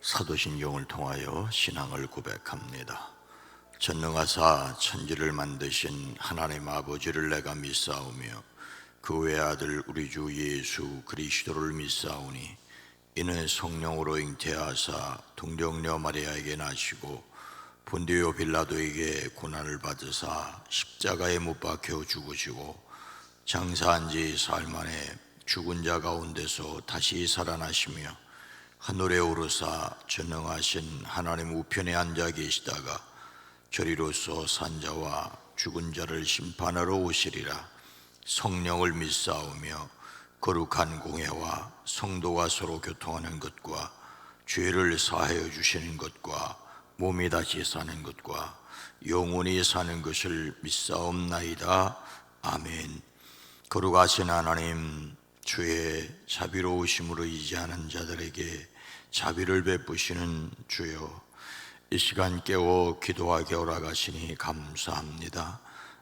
사도신경을 통하여 신앙을 고백합니다. 전능하사 천지를 만드신 하나님 아버지를 내가 믿사오며 그 외아들 우리 주 예수 그리스도를 믿사오니 이는 성령으로 잉태하사 동정녀 마리아에게 나시고 본디오 빌라도에게 고난을 받으사 십자가에 못 박혀 죽으시고 장사한 지 사흘 만에 죽은 자 가운데서 다시 살아나시며 하늘에 오르사 전능하신 하나님 우편에 앉아 계시다가 저리로서 산자와 죽은 자를 심판하러 오시리라. 성령을 믿사오며 거룩한 공회와 성도가 서로 교통하는 것과 죄를 사하여 주시는 것과 몸이 다시 사는 것과 영원히 사는 것을 믿사옵나이다. 아멘. 거룩하신 하나님, 주의 자비로우심으로 의지하는 자들에게 자비를 베푸시는 주여, 이 시간 깨워 기도하게 오라가시니 감사합니다.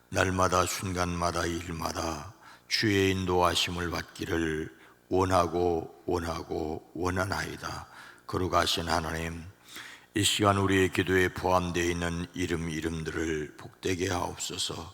날마다 순간마다 일마다 주의 인도하심을 받기를 원하나이다. 거룩하신 하나님, 이 시간 우리의 기도에 포함되어 있는 이름들을 복되게 하옵소서.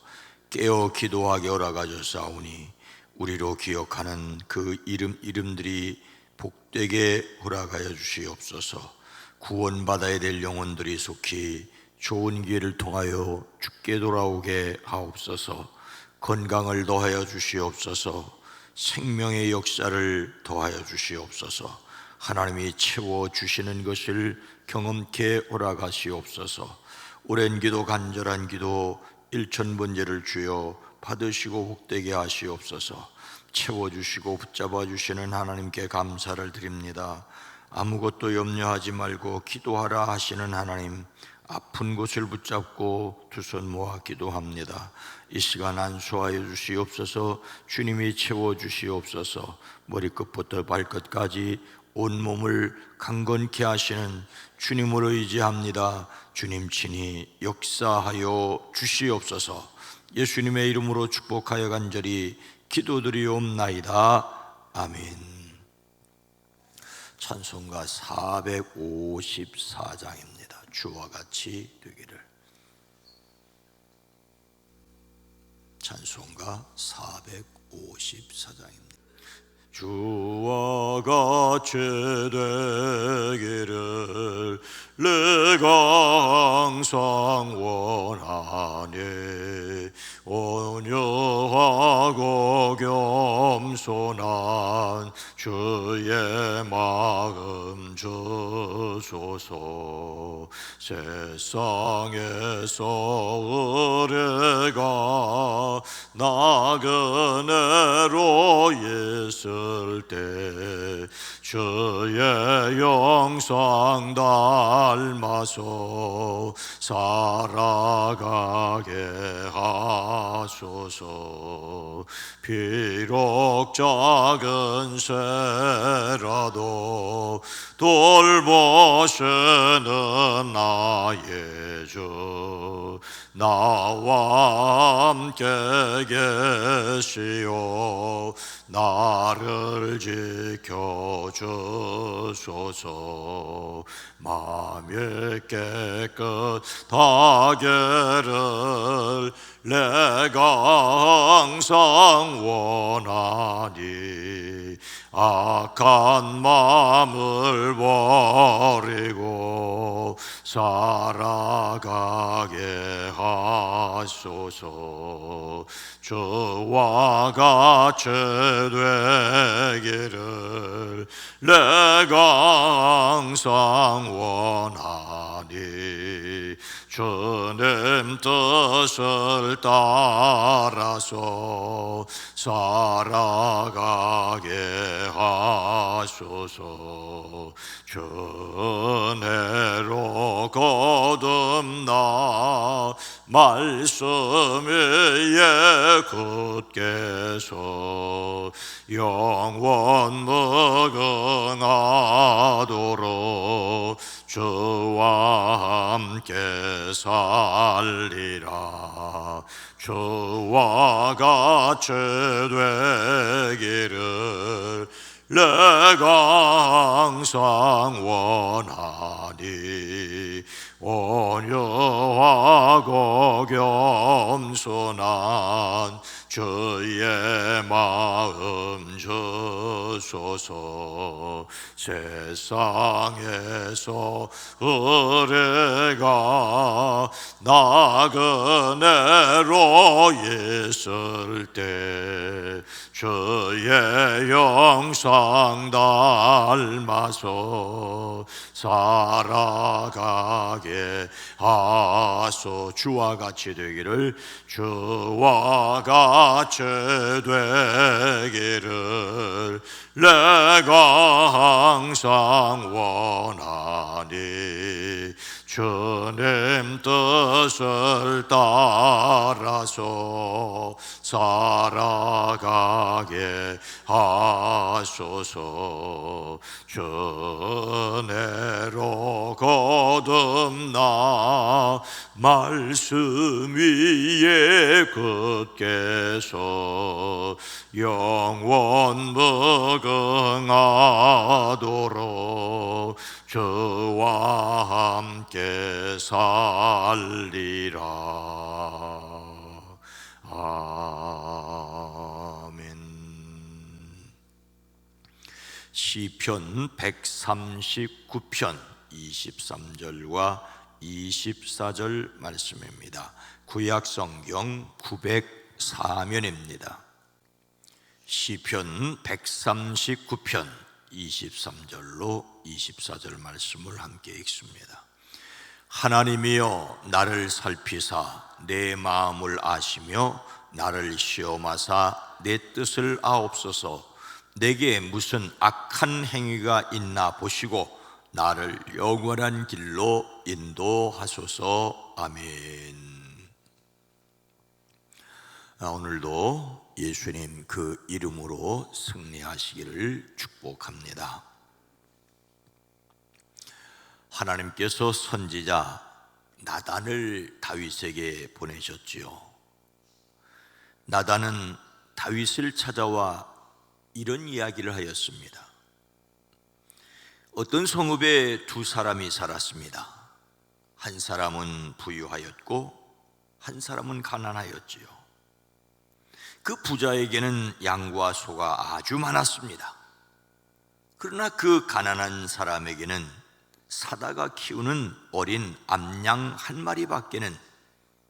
깨어 기도하게 오라가셨사오니 우리로 기억하는 그 이름들이 복되게 허락하여 주시옵소서. 구원받아야 될 영혼들이 속히 좋은 기회를 통하여 주께 돌아오게 하옵소서. 건강을 더하여 주시옵소서. 생명의 역사를 더하여 주시옵소서. 하나님이 채워주시는 것을 경험케 허락하시옵소서. 오랜 기도, 간절한 기도, 일천번제를 주여 받으시고 복되게 하시옵소서. 채워주시고 붙잡아 주시는 하나님께 감사를 드립니다. 아무것도 염려하지 말고 기도하라 하시는 하나님, 아픈 곳을 붙잡고 두 손 모아 기도합니다. 이 시간 안수하여 주시옵소서. 주님이 채워주시옵소서. 머리끝부터 발끝까지 온몸을 강건케 하시는 주님으로 의지합니다. 주님 친히 역사하여 주시옵소서. 예수님의 이름으로 축복하여 간절히 기도드리옵나이다. 아멘. 찬송가 454장입니다. 주와 같이 되기를. 찬송가 454장입니다. 주와 같이 되기를 내가 항상 원하네. 온유하고 겸손한 주의 마음 주소서. 세상에서 의뢰가 나그네로 있을 때 주의 영상 닮아서 살아가게 하소서. 비록 작은 새라도 돌보시는 나의 주, 나와 함께 계시오. 나를 지켜주소서. 마음이 깨끗하기를 내가 항상 원하니 악한 마음을 버리고 살아가게 하소서. 주와 같이 되기를 내가 항상 원하니 주님 뜻을 따라서 살아가게 하소서. 주 은혜로 거듭나 말씀 위에 굳게서 영원 무궁하도록 주와 함께 살리라. 주와 같이 되기를 내가 항상 원하니 온유하고 겸손한 주의 마음 주소서. 세상에서 의뢰가 나그네로 있을 때 주의 영상 닮아서 살아가게 하소. 주와 같이 되기를, 주와 같이 되기를 내가 항상 원하니 주님 뜻을 따라서 살아가게 하소서. 전해로 거듭나 말씀 위에 굳게서 영원 무궁하도록 주와 함께 살리라. 아멘. 시편 139편 23절과 24절 말씀입니다. 구약성경 904면입니다. 시편 139편 23절로 24절 말씀을 함께 읽습니다. 하나님이여 나를 살피사 내 마음을 아시며 나를 시험하사 내 뜻을 아옵소서. 내게 무슨 악한 행위가 있나 보시고 나를 영원한 길로 인도하소서. 아멘. 오늘도 예수님 그 이름으로 승리하시기를 축복합니다. 하나님께서 선지자 나단을 다윗에게 보내셨지요. 나단은 다윗을 찾아와 이런 이야기를 하였습니다. 어떤 성읍에 두 사람이 살았습니다. 한 사람은 부유하였고 한 사람은 가난하였지요. 그 부자에게는 양과 소가 아주 많았습니다. 그러나 그 가난한 사람에게는 사다가 키우는 어린 암양 한 마리밖에는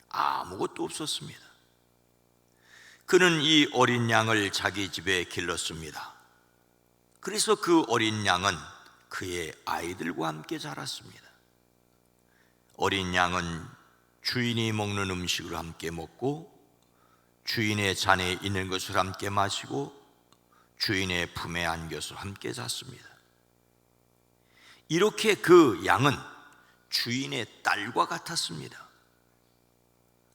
아무것도 없었습니다. 그는 이 어린 양을 자기 집에 길렀습니다. 그래서 그 어린 양은 그의 아이들과 함께 자랐습니다. 어린 양은 주인이 먹는 음식을 함께 먹고 주인의 잔에 있는 것을 함께 마시고 주인의 품에 안겨서 함께 잤습니다. 이렇게 그 양은 주인의 딸과 같았습니다.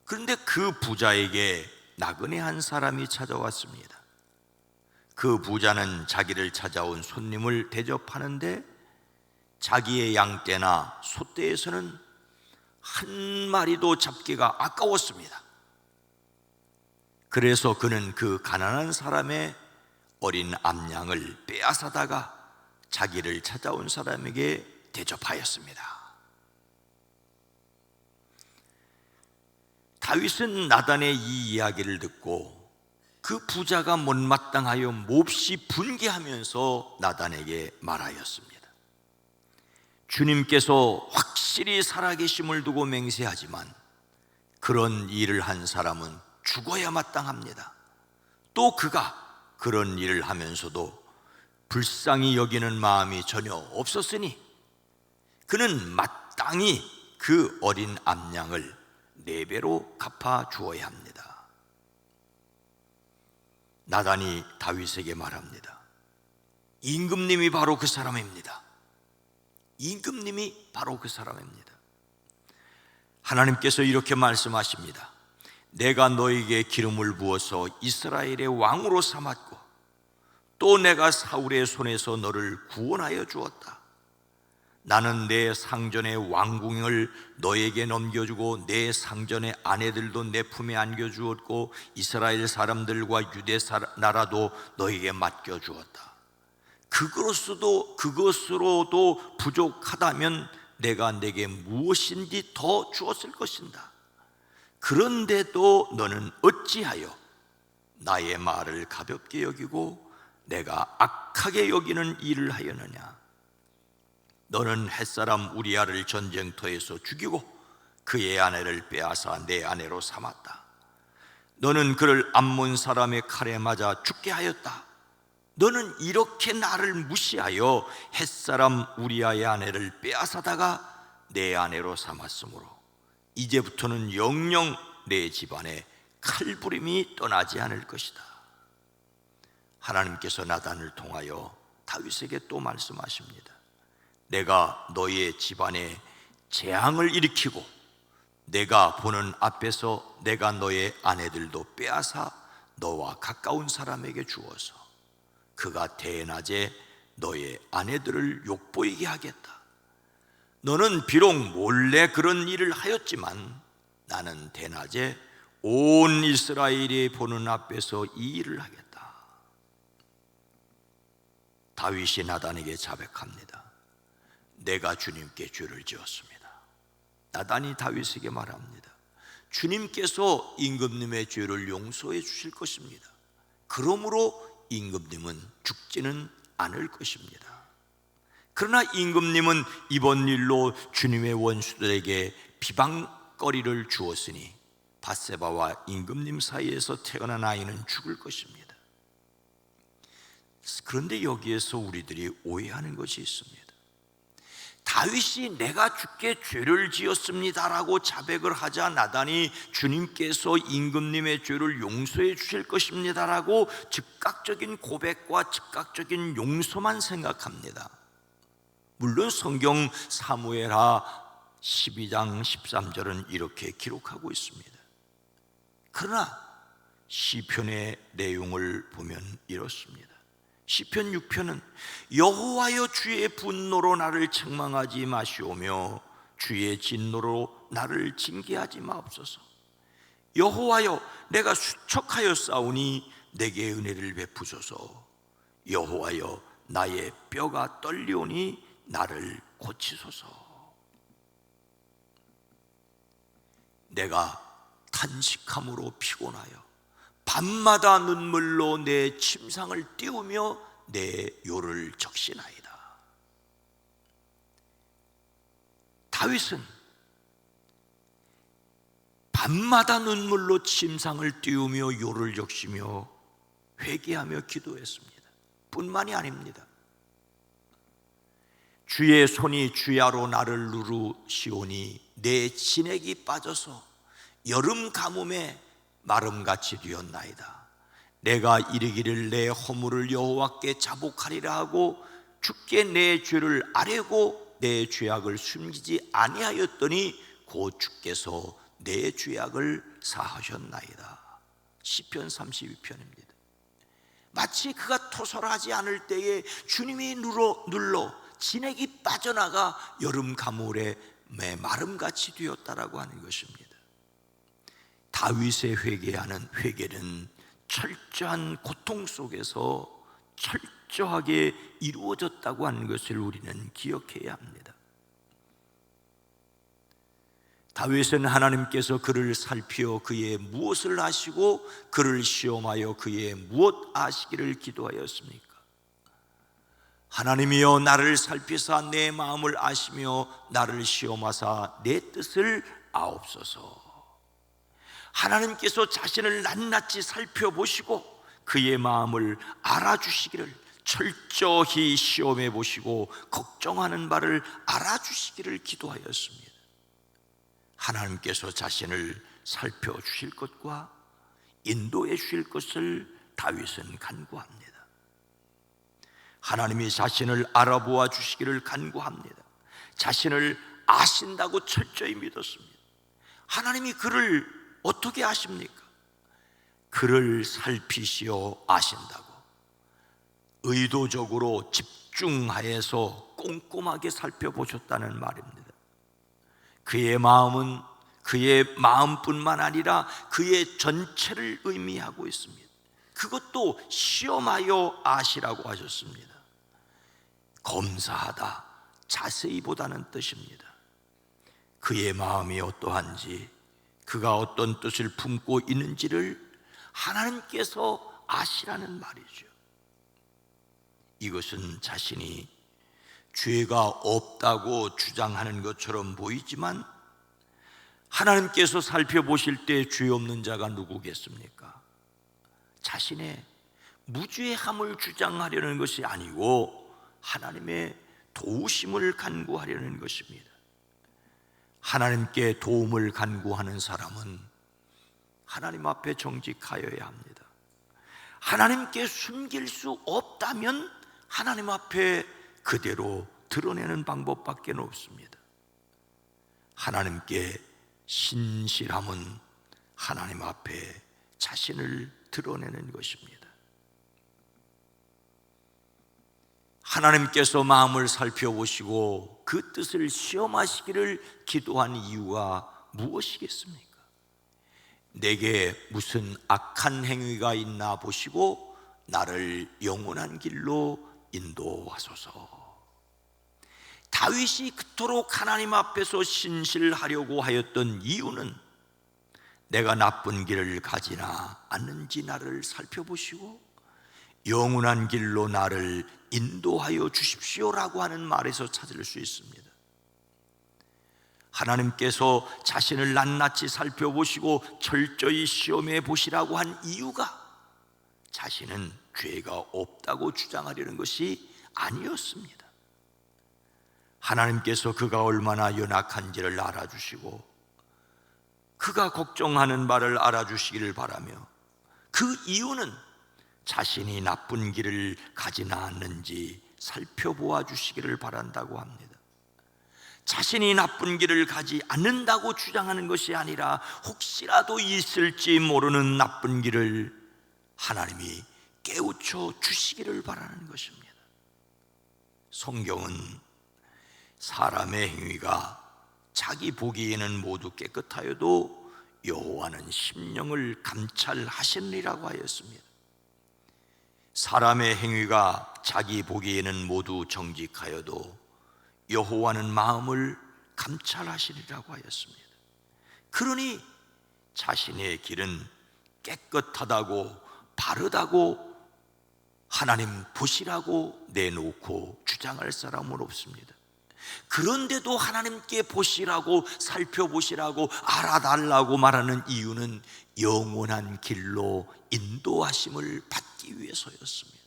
그런데 그 부자에게 나그네 한 사람이 찾아왔습니다. 그 부자는 자기를 찾아온 손님을 대접하는데 자기의 양떼나 소떼에서는 한 마리도 잡기가 아까웠습니다. 그래서 그는 그 가난한 사람의 어린 암양을 빼앗아다가 자기를 찾아온 사람에게 대접하였습니다. 다윗은 나단의 이 이야기를 듣고 그 부자가 못마땅하여 몹시 분개하면서 나단에게 말하였습니다. 주님께서 확실히 살아계심을 두고 맹세하지만 그런 일을 한 사람은 죽어야 마땅합니다. 또 그가 그런 일을 하면서도 불쌍히 여기는 마음이 전혀 없었으니 그는 마땅히 그 어린 암양을 4배로 갚아 주어야 합니다. 나단이 다윗에게 말합니다. 임금님이 바로 그 사람입니다. 임금님이 바로 그 사람입니다. 하나님께서 이렇게 말씀하십니다. 내가 너에게 기름을 부어서 이스라엘의 왕으로 삼았고 또 내가 사울의 손에서 너를 구원하여 주었다. 나는 내 상전의 왕궁을 너에게 넘겨주고 내 상전의 아내들도 내 품에 안겨주었고 이스라엘 사람들과 유대 나라도 너에게 맡겨주었다. 그것으로도 부족하다면 내가 내게 무엇인지 더 주었을 것인다. 그런데도 너는 어찌하여 나의 말을 가볍게 여기고 내가 악하게 여기는 일을 하였느냐? 너는 햇사람 우리아를 전쟁터에서 죽이고 그의 아내를 빼앗아 내 아내로 삼았다. 너는 그를 암몬 사람의 칼에 맞아 죽게 하였다. 너는 이렇게 나를 무시하여 햇사람 우리아의 아내를 빼앗아다가 내 아내로 삼았으므로 이제부터는 영영 내 집안에 칼부림이 떠나지 않을 것이다. 하나님께서 나단을 통하여 다윗에게 또 말씀하십니다. 내가 너의 집안에 재앙을 일으키고 내가 보는 앞에서 내가 너의 아내들도 빼앗아 너와 가까운 사람에게 주어서 그가 대낮에 너의 아내들을 욕보이게 하겠다. 너는 비록 몰래 그런 일을 하였지만 나는 대낮에 온 이스라엘이 보는 앞에서 이 일을 하겠다. 다윗이 나단에게 자백합니다. 내가 주님께 죄를 지었습니다. 나단이 다윗에게 말합니다. 주님께서 임금님의 죄를 용서해 주실 것입니다. 그러므로 임금님은 죽지는 않을 것입니다. 그러나 임금님은 이번 일로 주님의 원수들에게 비방거리를 주었으니 밧세바와 임금님 사이에서 태어난 아이는 죽을 것입니다. 그런데 여기에서 우리들이 오해하는 것이 있습니다. 다윗이 내가 주께 죄를 지었습니다라고 자백을 하자 나단이 주님께서 임금님의 죄를 용서해 주실 것입니다라고 즉각적인 고백과 즉각적인 용서만 생각합니다. 물론 성경 사무엘하 12장 13절은 이렇게 기록하고 있습니다. 그러나 시편의 내용을 보면 이렇습니다. 시편 6편은 여호와여 주의 분노로 나를 책망하지 마시오며 주의 진노로 나를 징계하지 마옵소서. 여호와여 내가 수척하여 싸우니 내게 은혜를 베푸소서. 여호와여 나의 뼈가 떨리오니 나를 고치소서. 내가 탄식함으로 피곤하여 밤마다 눈물로 내 침상을 띄우며 내 요를 적시나이다. 다윗은 밤마다 눈물로 침상을 띄우며 요를 적시며 회개하며 기도했습니다. 뿐만이 아닙니다. 주의 손이 주야로 나를 누르시오니 내 진액이 빠져서 여름 가뭄에 마름같이 되었나이다. 내가 이르기를 내 허물을 여호와께 자복하리라 하고 주께 내 죄를 아뢰고 내 죄악을 숨기지 아니하였더니 곧 주께서 내 죄악을 사하셨나이다. 시편 32편입니다. 마치 그가 토설하지 않을 때에 주님이 눌러 진액이 빠져나가 여름 가물에 마름같이 되었다라고 하는 것입니다. 다윗의 회개하는 회개는 철저한 고통 속에서 철저하게 이루어졌다고 하는 것을 우리는 기억해야 합니다. 다윗은 하나님께서 그를 살피어 그의 무엇을 아시고 그를 시험하여 그의 무엇 아시기를 기도하였습니까? 하나님이여 나를 살피사 내 마음을 아시며 나를 시험하사 내 뜻을 아옵소서. 하나님께서 자신을 낱낱이 살펴보시고 그의 마음을 알아주시기를, 철저히 시험해 보시고 걱정하는 바를 알아주시기를 기도하였습니다. 하나님께서 자신을 살펴주실 것과 인도해 주실 것을 다윗은 간구합니다. 하나님이 자신을 알아보아 주시기를 간구합니다. 자신을 아신다고 철저히 믿었습니다. 하나님이 그를 어떻게 아십니까? 그를 살피시어 아신다고 의도적으로 집중하여서 꼼꼼하게 살펴보셨다는 말입니다. 그의 마음은 그의 마음뿐만 아니라 그의 전체를 의미하고 있습니다. 그것도 시험하여 아시라고 하셨습니다. 검사하다, 자세히 보다는 뜻입니다. 그의 마음이 어떠한지, 그가 어떤 뜻을 품고 있는지를 하나님께서 아시라는 말이죠. 이것은 자신이 죄가 없다고 주장하는 것처럼 보이지만 하나님께서 살펴보실 때 죄 없는 자가 누구겠습니까? 자신의 무죄함을 주장하려는 것이 아니고 하나님의 도우심을 간구하려는 것입니다. 하나님께 도움을 간구하는 사람은 하나님 앞에 정직하여야 합니다. 하나님께 숨길 수 없다면 하나님 앞에 그대로 드러내는 방법밖에 없습니다. 하나님께 신실함은 하나님 앞에 자신을 드러내는 것입니다. 하나님께서 마음을 살펴보시고 그 뜻을 시험하시기를 기도한 이유가 무엇이겠습니까? 내게 무슨 악한 행위가 있나 보시고 나를 영원한 길로 인도하소서. 다윗이 그토록 하나님 앞에서 신실하려고 하였던 이유는 내가 나쁜 길을 가지나 않는지 나를 살펴보시고 영원한 길로 나를 인도하여 주십시오라고 하는 말에서 찾을 수 있습니다. 하나님께서 자신을 낱낱이 살펴보시고 철저히 시험해 보시라고 한 이유가 자신은 죄가 없다고 주장하려는 것이 아니었습니다. 하나님께서 그가 얼마나 연약한지를 알아주시고 그가 걱정하는 바를 알아주시기를 바라며 그 이유는 자신이 나쁜 길을 가지나 않는지 살펴보아 주시기를 바란다고 합니다. 자신이 나쁜 길을 가지 않는다고 주장하는 것이 아니라 혹시라도 있을지 모르는 나쁜 길을 하나님이 깨우쳐 주시기를 바라는 것입니다. 성경은 사람의 행위가 자기 보기에는 모두 깨끗하여도 여호와는 심령을 감찰하시느니라고 하였습니다. 사람의 행위가 자기 보기에는 모두 정직하여도 여호와는 마음을 감찰하시리라고 하였습니다. 그러니 자신의 길은 깨끗하다고 바르다고 하나님 보시라고 내놓고 주장할 사람은 없습니다. 그런데도 하나님께 보시라고 살펴보시라고 알아달라고 말하는 이유는 영원한 길로 인도하심을 받기 위해서였습니다.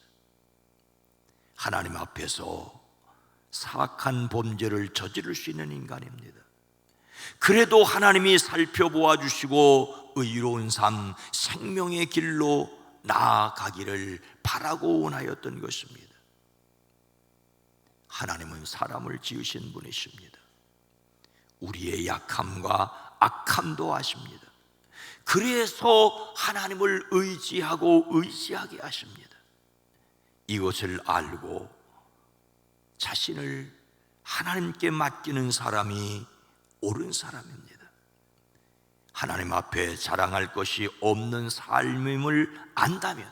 하나님 앞에서 사악한 범죄를 저지를 수 있는 인간입니다. 그래도 하나님이 살펴보아 주시고 의로운 삶, 생명의 길로 나아가기를 바라고 원하였던 것입니다. 하나님은 사람을 지으신 분이십니다. 우리의 약함과 악함도 아십니다. 그래서 하나님을 의지하고 의지하게 하십니다. 이것을 알고 자신을 하나님께 맡기는 사람이 옳은 사람입니다. 하나님 앞에 자랑할 것이 없는 삶임을 안다면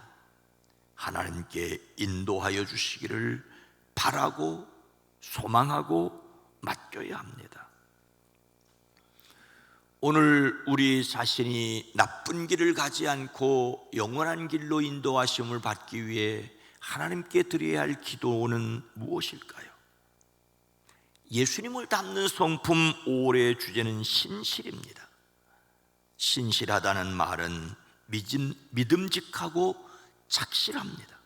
하나님께 인도하여 주시기를 바라고 소망하고 맡겨야 합니다. 오늘 우리 자신이 나쁜 길을 가지 않고 영원한 길로 인도하심을 받기 위해 하나님께 드려야 할 기도는 무엇일까요? 예수님을 닮는 성품 5월의 주제는 신실입니다. 신실하다는 말은 믿음직하고 착실합니다.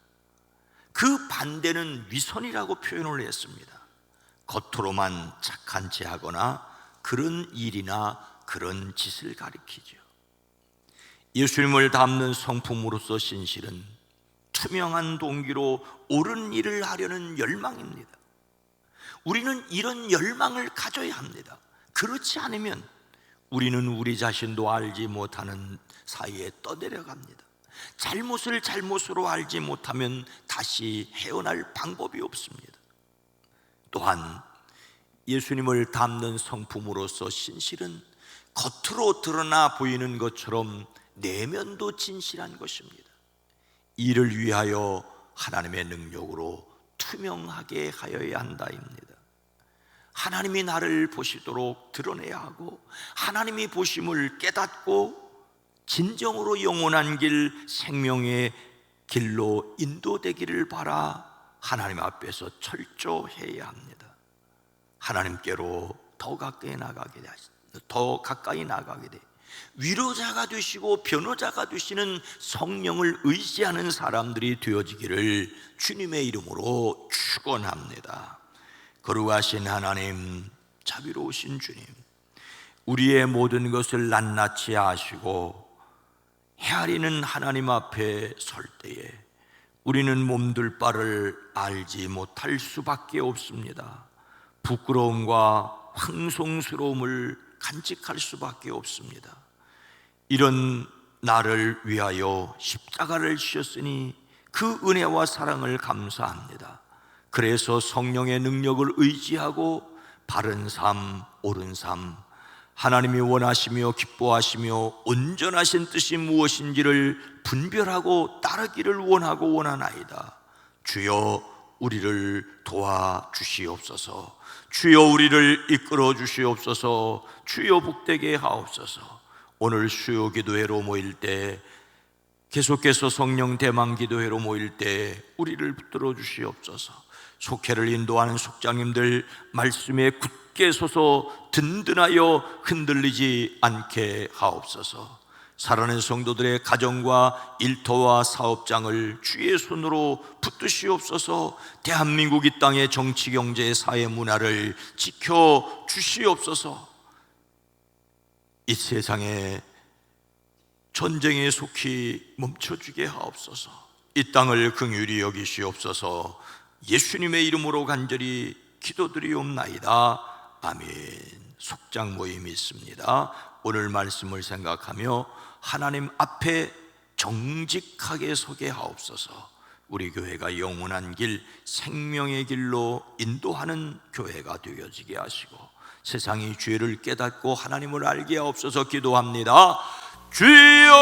그 반대는 위선이라고 표현을 했습니다. 겉으로만 착한 체 하거나 그런 일이나 그런 짓을 가리키죠. 예수님을 닮는 성품으로서 신실은 투명한 동기로 옳은 일을 하려는 열망입니다. 우리는 이런 열망을 가져야 합니다. 그렇지 않으면 우리는 우리 자신도 알지 못하는 사이에 떠내려갑니다. 잘못을 잘못으로 알지 못하면 다시 헤어날 방법이 없습니다. 또한 예수님을 닮는 성품으로서 신실은 겉으로 드러나 보이는 것처럼 내면도 진실한 것입니다. 이를 위하여 하나님의 능력으로 투명하게 하여야 한다입니다. 하나님이 나를 보시도록 드러내야 하고, 하나님이 보심을 깨닫고 진정으로 영원한 길, 생명의 길로 인도되기를 바라 하나님 앞에서 철저해야 합니다. 하나님께로 더 가까이 나가게 돼 위로자가 되시고 변호자가 되시는 성령을 의지하는 사람들이 되어지기를 주님의 이름으로 축원합니다. 거룩하신 하나님, 자비로우신 주님, 우리의 모든 것을 낱낱이 아시고 헤아리는 하나님 앞에 설 때에 우리는 몸둘 바를 알지 못할 수밖에 없습니다. 부끄러움과 황송스러움을 간직할 수밖에 없습니다. 이런 나를 위하여 십자가를 지셨으니 그 은혜와 사랑을 감사합니다. 그래서 성령의 능력을 의지하고 바른 삶, 옳은 삶, 하나님이 원하시며 기뻐하시며 온전하신 뜻이 무엇인지를 분별하고 따르기를 원하나이다. 주여 우리를 도와주시옵소서. 주여 우리를 이끌어 주시옵소서. 주여 복되게 하옵소서. 오늘 수요 기도회로 모일 때, 계속해서 성령 대망 기도회로 모일 때 우리를 붙들어 주시옵소서. 속회를 인도하는 속장님들 말씀에 굳게 서서 든든하여 흔들리지 않게 하옵소서. 살아있는 성도들의 가정과 일터와 사업장을 주의 손으로 붙드시옵소서. 대한민국 이 땅의 정치, 경제, 사회, 문화를 지켜 주시옵소서. 이 세상에 전쟁에 속히 멈춰주게 하옵소서. 이 땅을 긍휼히 여기시옵소서. 예수님의 이름으로 간절히 기도드리옵나이다. 아멘. 속장 모임이 있습니다. 오늘 말씀을 생각하며 하나님 앞에 정직하게 서게 하옵소서. 우리 교회가 영원한 길, 생명의 길로 인도하는 교회가 되어지게 하시고 세상이 죄를 깨닫고 하나님을 알게 하옵소서. 기도합니다. 주여